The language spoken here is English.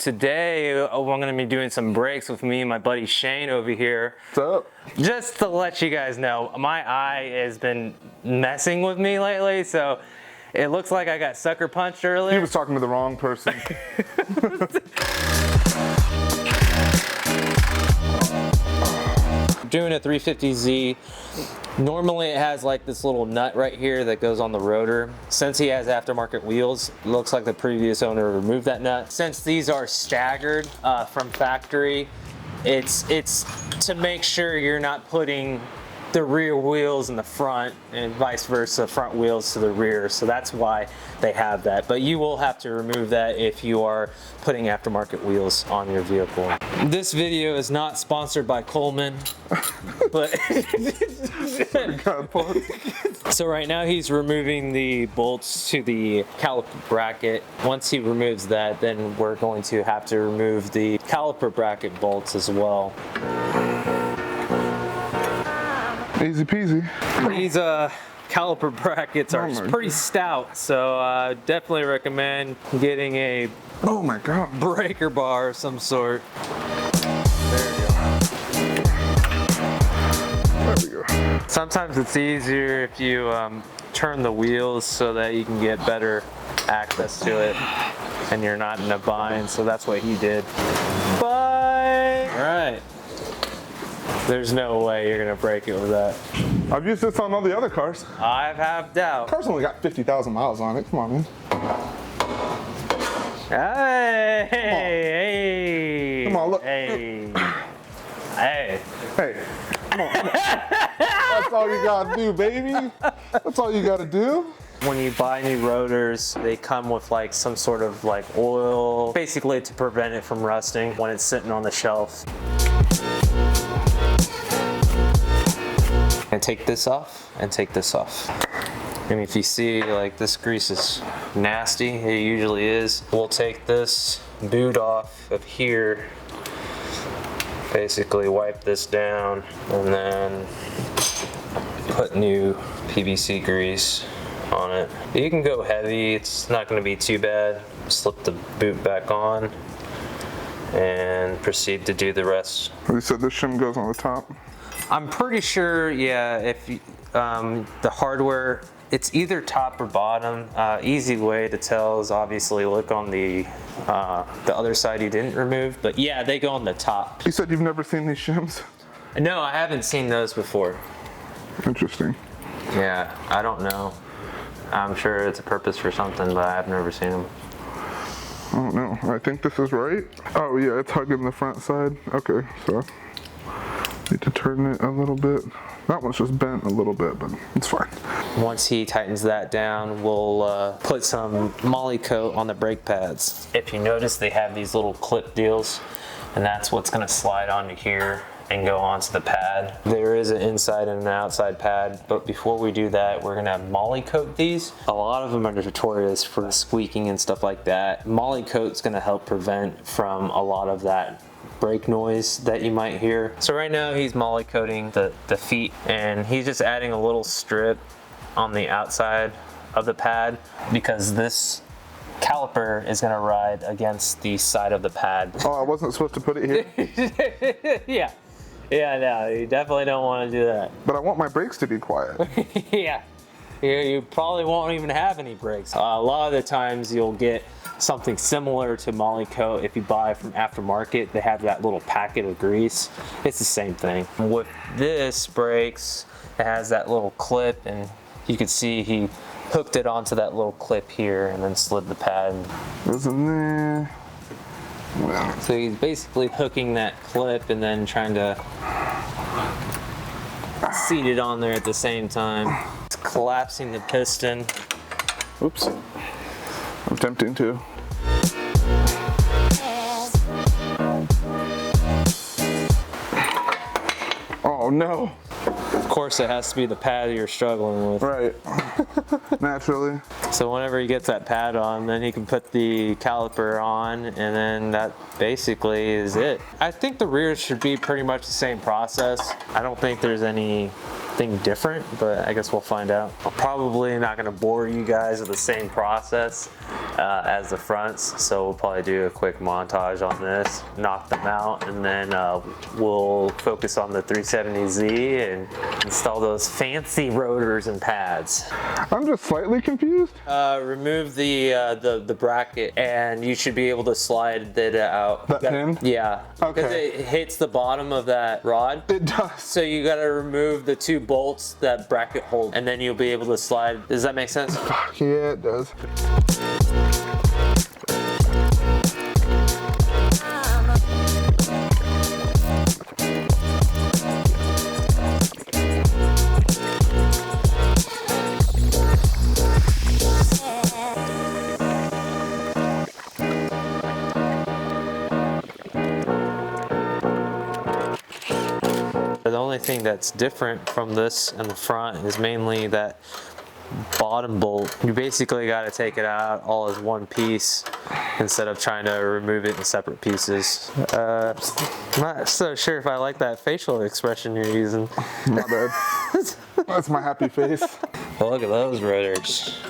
Today, I'm gonna be doing some brakes with me and my buddy Shane over here. What's up? Just to let you guys know, my eye has been messing with me lately, so it looks like I got sucker punched earlier. He was talking to the wrong person. Doing a 350Z. Normally it has like this little nut right here that goes on the rotor. Since he has aftermarket wheels, it looks like the previous owner removed that nut. Since these are staggered from factory, it's to make sure you're not putting the rear wheels in the front and vice versa, front wheels to the rear. So that's why they have that. But you will have to remove that if you are putting aftermarket wheels on your vehicle. This video is not sponsored by Coleman, but so right now he's removing the bolts to the caliper bracket. Once he removes that, then we're going to have to remove the caliper bracket bolts as well. Easy peasy. These caliper brackets are pretty stout, so definitely recommend getting a breaker bar of some sort. There we go. Sometimes it's easier if you turn the wheels so that you can get better access to it and you're not in a bind, so that's what he did. Bye! All right. There's no way you're gonna break it with that. I've used this on all the other cars. I have doubt. The car's only got 50,000 miles on it. Come on, man. Hey! Come on, look. Hey! Hey! Hey, come on. That's all you gotta do, baby. That's all you gotta do. When you buy new rotors, they come with like some sort of like oil, basically to prevent it from rusting when it's sitting on the shelf. And take this off and take this off. And if you see like this grease is nasty, it usually is. We'll take this boot off of here, basically wipe this down, and then put new PVC grease on it. You can go heavy, it's not gonna be too bad. Slip the boot back on and proceed to do the rest. You said this shim goes on the top? I'm pretty sure, yeah, if you, the hardware, it's either top or bottom. Easy way to tell is obviously look on the other side you didn't remove, but yeah, they go on the top. You said you've never seen these shims? No, I haven't seen those before. Interesting. Yeah, I don't know. I'm sure it's a purpose for something, but I've never seen them. I don't know. I think this is right. Oh yeah, it's hugging the front side. Okay, so need to turn it a little bit. That one's just bent a little bit, but it's fine. Once he tightens that down, we'll put some Moly coat on the brake pads. If you notice, they have these little clip deals, and that's what's gonna slide onto here and go onto the pad. There is an inside and an outside pad, but before we do that, we're gonna Moly coat these. A lot of them are notorious for squeaking and stuff like that. Moly coat's gonna help prevent from a lot of that brake noise that you might hear. So right now he's Moly coating the feet, and he's just adding a little strip on the outside of the pad because this caliper is gonna ride against the side of the pad. Oh, I wasn't supposed to put it here? Yeah, no, you definitely don't want to do that. But I want my brakes to be quiet. Yeah, you probably won't even have any brakes. A lot of the times you'll get something similar to Moly coat if you buy from aftermarket. They have that little packet of grease. It's the same thing. With this brakes, it has that little clip, and you can see he hooked it onto that little clip here and then slid the pad. Goes in there. Wow. So he's basically hooking that clip and then trying to seat it on there at the same time. It's collapsing the piston. Oops. I'm tempting to. Oh no. Of course it has to be the pad you're struggling with. Right. Naturally. So whenever he gets that pad on, then he can put the caliper on, and then that basically is it. I think the rears should be pretty much the same process. I don't think there's anything different, but I guess we'll find out. I'm probably not gonna bore you guys with the same process. as the fronts. So we'll probably do a quick montage on this, knock them out, and then we'll focus on the 370Z and install those fancy rotors and pads. I'm just slightly confused. Remove the bracket, and you should be able to slide it out. That pin? Yeah. Okay. Because it hits the bottom of that rod. It does. So you got to remove the 2 bolts that bracket hold, and then you'll be able to slide. Does that make sense? Yeah, it does. The only thing that's different from this and the front is mainly that bottom bolt. You basically got to take it out all as one piece instead of trying to remove it in separate pieces. I'm not so sure if I like that facial expression you're using. My bad. That's my happy face. Well, look at those rotors.